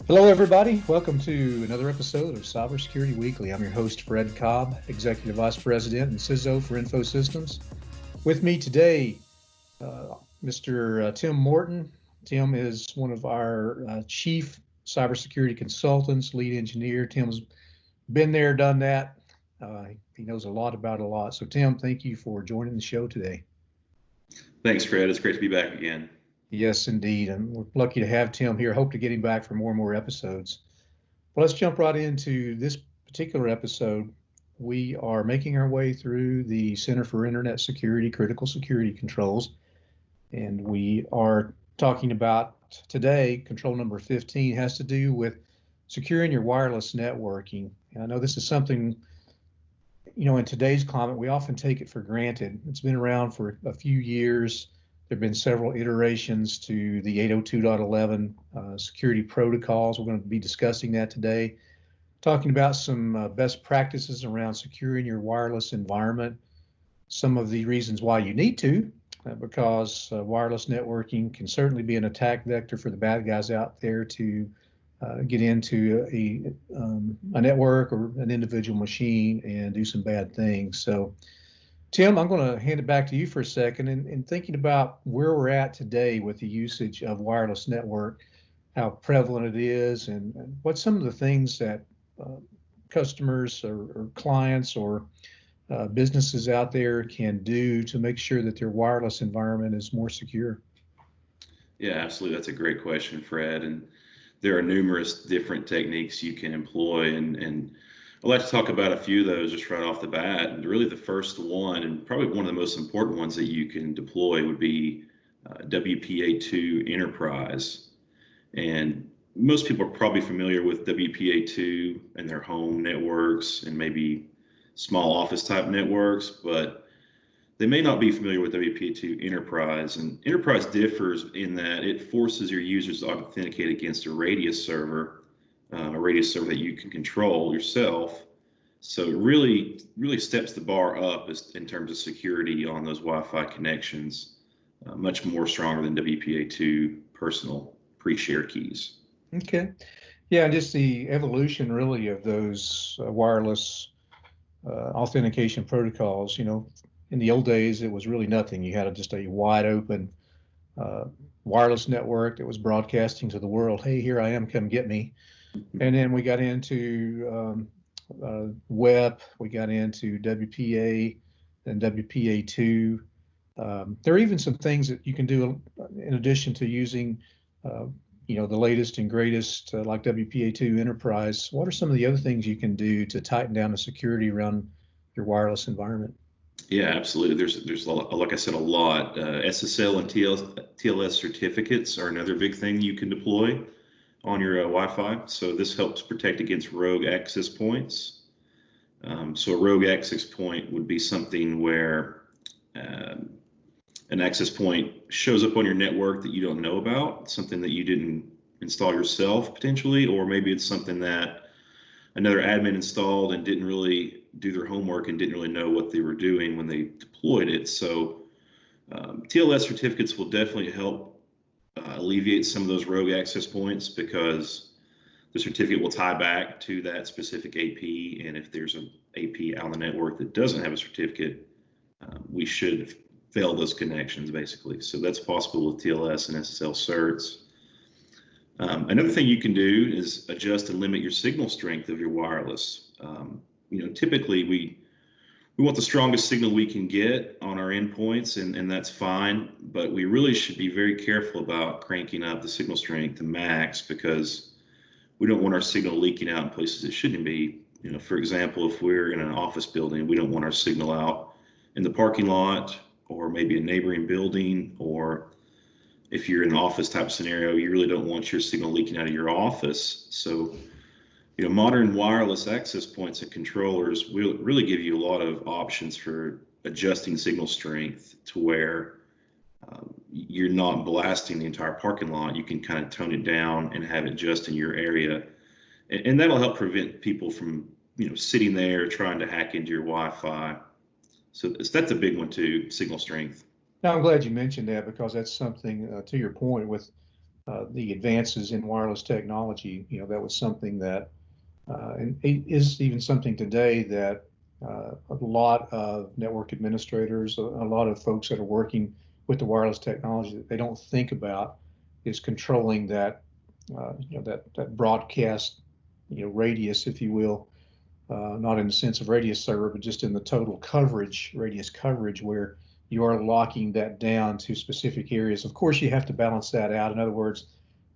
Hello, everybody. Welcome to another episode of Cybersecurity Weekly. I'm your host, Fred Cobb, Executive Vice President and CISO for Info Systems. With me today, Mr. Tim Morton. Tim is one of our chief cybersecurity consultants, lead engineer. Tim's been there, done that. He knows a lot about a lot. So, Tim, thank you for joining the show today. Thanks, Fred. It's great to be back again. Yes, indeed. And we're lucky to have Tim here. Hope to get him back for more and more episodes. Well, let's jump right into this particular episode. We are making our way through the Center for Internet Security, Critical Security Controls. And we are talking about today, control number 15 has to do with securing your wireless networking. And I know this is something, in today's climate, we often take it for granted. It's been around for a few years. There have been several iterations to the 802.11 security protocols. We're going to be discussing that today, talking about some best practices around securing your wireless environment, some of the reasons why you need to, because wireless networking can certainly be an attack vector for the bad guys out there to get into a network or an individual machine and do some bad things. So, Tim, I'm going to hand it back to you for a second. And thinking about where we're at today with the usage of wireless network, how prevalent it is, and what some of the things that customers or clients or businesses out there can do to make sure that their wireless environment is more secure. Yeah, absolutely. That's a great question, Fred. And there are numerous different techniques you can employ, and I'd like to talk about a few of those just right off the bat. And really the first one, and probably one of the most important ones that you can deploy, would be WPA2 Enterprise. And most people are probably familiar with WPA2 and their home networks and maybe small office type networks, but they may not be familiar with WPA2 Enterprise. And Enterprise differs in that it forces your users to authenticate against a radius server that you can control yourself. So it really steps the bar up in terms of security on those Wi-Fi connections, much more stronger than WPA2 personal pre-share keys. Okay. Yeah, just the evolution really of those wireless authentication protocols. In the old days, it was really nothing. You had just a wide open wireless network that was broadcasting to the world, hey, here I am, come get me. And then we got into WEP, we got into WPA and WPA2. There are even some things that you can do in addition to using, the latest and greatest like WPA2 Enterprise. What are some of the other things you can do to tighten down the security around your wireless environment? Yeah, absolutely. There's a lot, like I said, a lot. SSL and TLS certificates are another big thing you can deploy on your Wi-Fi. So this helps protect against rogue access points. So a rogue access point would be something where an access point shows up on your network that you don't know about, something that you didn't install yourself potentially, or maybe it's something that another admin installed and didn't really do their homework and didn't really know what they were doing when they deployed it. So TLS certificates will definitely help alleviate some of those rogue access points, because the certificate will tie back to that specific AP. And if there's an AP out on the network that doesn't have a certificate, we should fail those connections basically. So that's possible with TLS and SSL certs. Another thing you can do is adjust and limit your signal strength of your wireless. Typically we want the strongest signal we can get on our endpoints, and that's fine, but we really should be very careful about cranking up the signal strength to max, because we don't want our signal leaking out in places it shouldn't be. For example, if we're in an office building, we don't want our signal out in the parking lot or maybe a neighboring building, or if you're in an office type scenario, you really don't want your signal leaking out of your office. So modern wireless access points and controllers will really give you a lot of options for adjusting signal strength to where you're not blasting the entire parking lot. You can kind of tone it down and have it just in your area. And that'll help prevent people from, sitting there trying to hack into your Wi-Fi. So that's a big one too, signal strength. Now, I'm glad you mentioned that, because that's something, to your point, with the advances in wireless technology, that was something that, and it is even something today that a lot of network administrators, a lot of folks that are working with the wireless technology that they don't think about is controlling that, that broadcast, radius, if you will, not in the sense of radius server, but just in the total coverage, radius coverage, where you are locking that down to specific areas. Of course, you have to balance that out. In other words,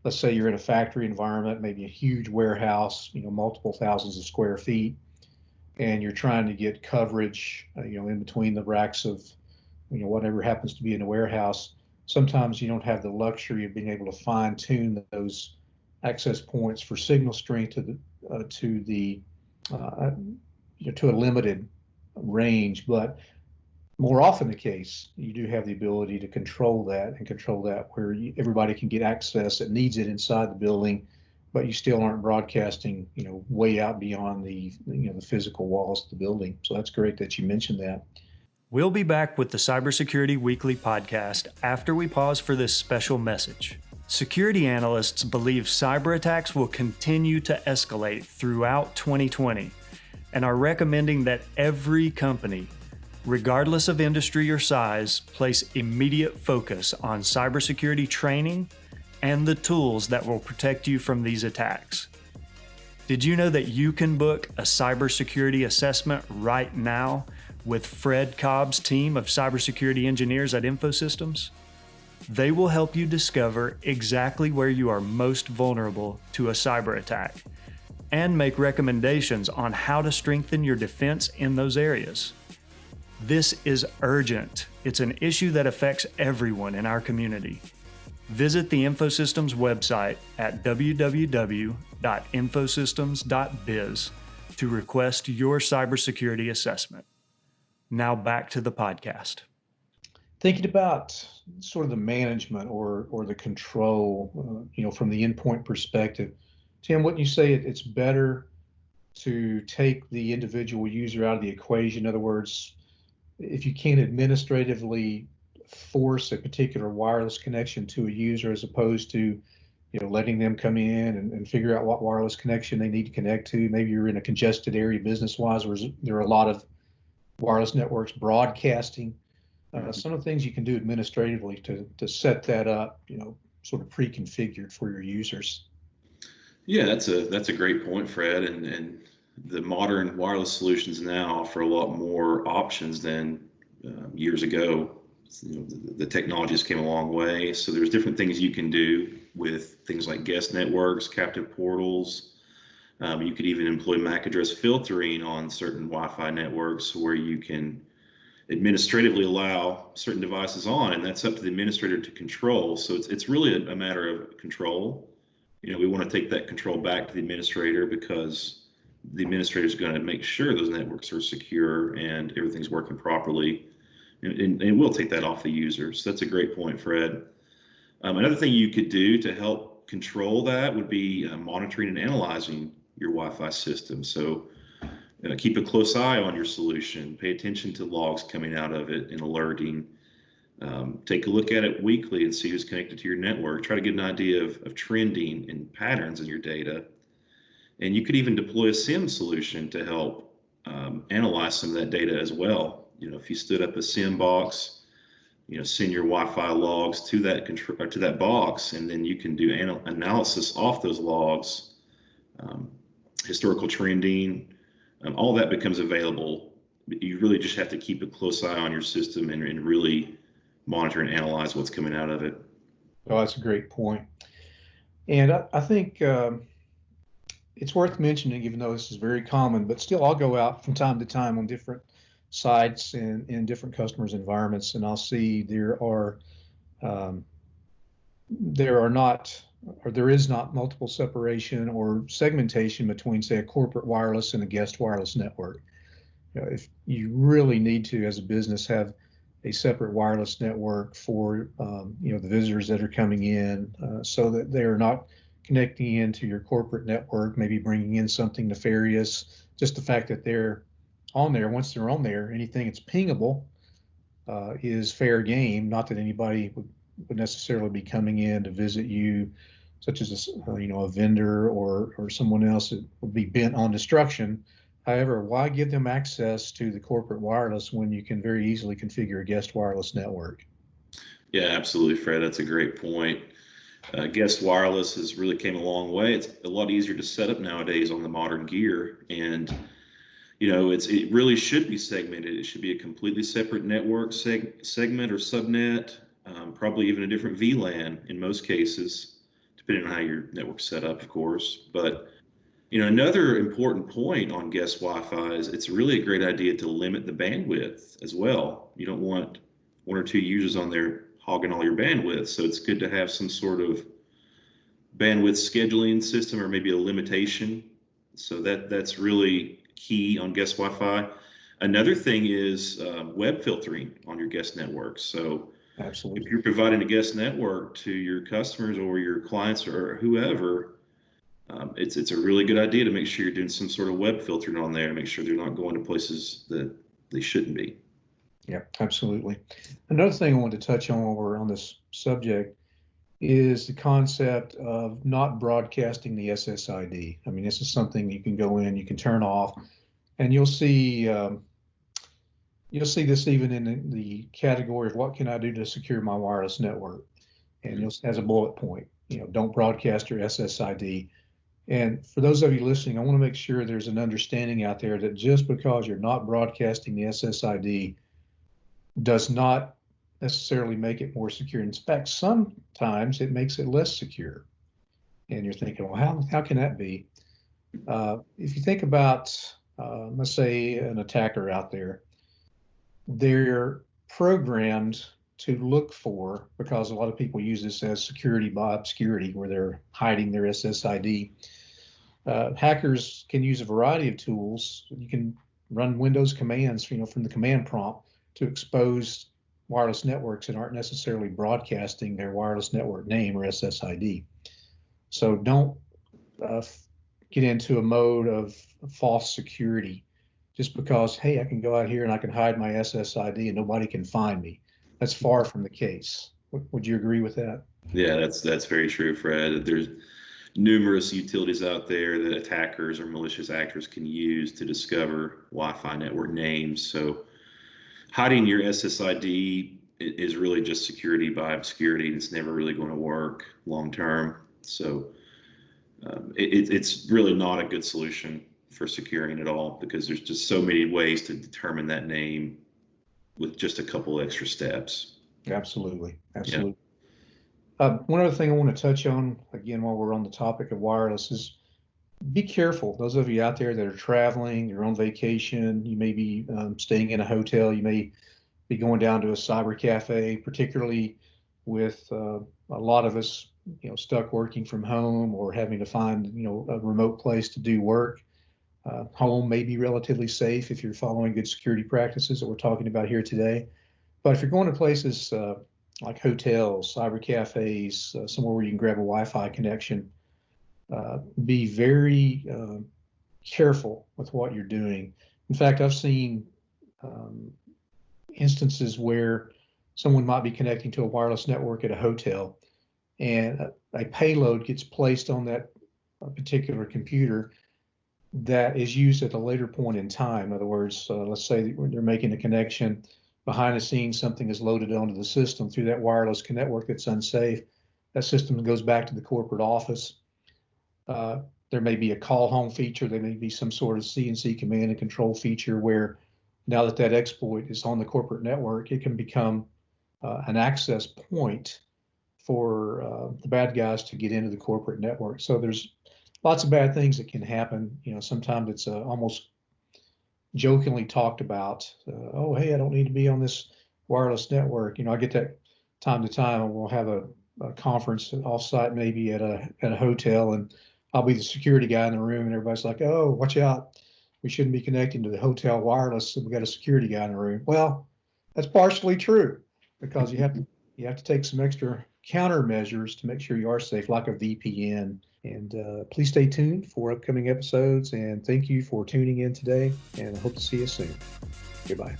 let's say you're in a factory environment, maybe a huge warehouse, multiple thousands of square feet, and you're trying to get coverage, in between the racks of, whatever happens to be in the warehouse. Sometimes you don't have the luxury of being able to fine tune those access points for signal strength to a limited range, but more often the case, you do have the ability to control that where everybody can get access that needs it inside the building, but you still aren't broadcasting, way out beyond the physical walls of the building. So that's great that you mentioned that. We'll be back with the Cybersecurity Weekly podcast after we pause for this special message. Security analysts believe cyber attacks will continue to escalate throughout 2020 and are recommending that every company, regardless of industry or size, place immediate focus on cybersecurity training and the tools that will protect you from these attacks. Did you know that you can book a cybersecurity assessment right now with Fred Cobb's team of cybersecurity engineers at InfoSystems? They will help you discover exactly where you are most vulnerable to a cyber attack and make recommendations on how to strengthen your defense in those areas. This is urgent. It's an issue that affects everyone in our community. Visit the InfoSystems website at www.infosystems.biz to request your cybersecurity assessment. Now back to the podcast. Thinking about sort of the management or the control, from the endpoint perspective, Tim, wouldn't you say it's better to take the individual user out of the equation? In other words, if you can't administratively force a particular wireless connection to a user, as opposed to, letting them come in and figure out what wireless connection they need to connect to. Maybe you're in a congested area business-wise, where there are a lot of wireless networks broadcasting. Some of the things you can do administratively to set that up, sort of pre-configured for your users. Yeah, that's a great point, Fred. And the modern wireless solutions now offer a lot more options than years ago. The technology has came a long way. So there's different things you can do with things like guest networks, captive portals. You could even employ MAC address filtering on certain Wi-Fi networks, where you can administratively allow certain devices on, and that's up to the administrator to control. So it's really a matter of control. We want to take that control back to the administrator, because the administrator is going to make sure those networks are secure and everything's working properly, and we'll take that off the user. So that's a great point, Fred. Another thing you could do to help control that would be monitoring and analyzing your Wi-Fi system. So keep a close eye on your solution. Pay attention to logs coming out of it and alerting. Take a look at it weekly and see who's connected to your network. Try to get an idea of trending and patterns in your data. And you could even deploy a SIM solution to help analyze some of that data as well. If you stood up a SIM box, send your Wi-Fi logs to that box, and then you can do analysis off those logs, historical trending. All that becomes available. You really just have to keep a close eye on your system and really monitor and analyze what's coming out of it. Oh, that's a great point. And I think it's worth mentioning, even though this is very common, but still I'll go out from time to time on different sites and in different customers' environments, and I'll see there is not multiple separation or segmentation between, say, a corporate wireless and a guest wireless network. If you really need to, as a business, have a separate wireless network for the visitors that are coming in, so that they are not connecting into your corporate network, maybe bringing in something nefarious. Just the fact that they're on there, once they're on there, anything that's pingable is fair game. Not that anybody would would necessarily be coming in to visit you, such as a vendor or someone else that would be bent on destruction. However, why give them access to the corporate wireless when you can very easily configure a guest wireless network? Yeah, absolutely, Fred. That's a great point. Guest wireless has really came a long way. It's a lot easier to set up nowadays on the modern gear, and it really should be segmented. It should be a completely separate network segment or subnet, probably even a different VLAN in most cases, depending on how your network's set up, of course. But another important point on guest Wi-Fi is it's really a great idea to limit the bandwidth as well. You don't want one or two users on there hogging all your bandwidth. So it's good to have some sort of bandwidth scheduling system or maybe a limitation. So that's really key on guest Wi-Fi. Another thing is web filtering on your guest network. So absolutely, if you're providing a guest network to your customers or your clients or whoever, it's a really good idea to make sure you're doing some sort of web filtering on there to make sure they're not going to places that they shouldn't be. Yeah, absolutely. Another thing I wanted to touch on while we're on this subject is the concept of not broadcasting the SSID. I mean, this is something you can go in, you can turn off, and you'll see this even in the category of what can I do to secure my wireless network, and you'll as a bullet point, don't broadcast your SSID. And for those of you listening, I want to make sure there's an understanding out there that just because you're not broadcasting the SSID does not necessarily make it more secure. In fact, sometimes it makes it less secure. And you're thinking, well, how can that be? If you think about, let's say, an attacker out there, they're programmed to look for, because a lot of people use this as security by obscurity, where they're hiding their SSID. Hackers can use a variety of tools. You can run Windows commands, from the command prompt to expose wireless networks that aren't necessarily broadcasting their wireless network name or SSID. So don't get into a mode of false security just because, hey, I can go out here and I can hide my SSID and nobody can find me. That's far from the case. Would you agree with that? Yeah, that's very true, Fred. There's numerous utilities out there that attackers or malicious actors can use to discover Wi-Fi network names. So hiding your SSID is really just security by obscurity, and it's never really going to work long term. So it's really not a good solution for securing at all, because there's just so many ways to determine that name with just a couple extra steps. Absolutely. Yeah. One other thing I want to touch on, again, while we're on the topic of wireless, is be careful. Those of you out there that are traveling, you're on vacation, you may be staying in a hotel, you may be going down to a cyber cafe, particularly with a lot of us, stuck working from home or having to find, a remote place to do work. Home may be relatively safe if you're following good security practices that we're talking about here today. But if you're going to places like hotels, cyber cafes, somewhere where you can grab a Wi-Fi connection, be very careful with what you're doing. In fact, I've seen instances where someone might be connecting to a wireless network at a hotel, and a payload gets placed on that particular computer that is used at a later point in time. In other words, let's say they're making a connection. Behind the scenes, something is loaded onto the system through that wireless network that's unsafe. That system goes back to the corporate office. There may be a call home feature. There may be some sort of CNC command and control feature where now that exploit is on the corporate network, it can become an access point for the bad guys to get into the corporate network. So there's lots of bad things that can happen. Sometimes it's almost jokingly talked about. Oh, hey, I don't need to be on this wireless network. I get that time to time. We'll have a conference offsite, maybe at a hotel, and I'll be the security guy in the room, and everybody's like, "Oh, watch out! We shouldn't be connecting to the hotel wireless. So we got a security guy in the room." Well, that's partially true, because you have to take some extra countermeasures to make sure you are safe, like a VPN. And please stay tuned for upcoming episodes. And thank you for tuning in today. And I hope to see you soon. Goodbye.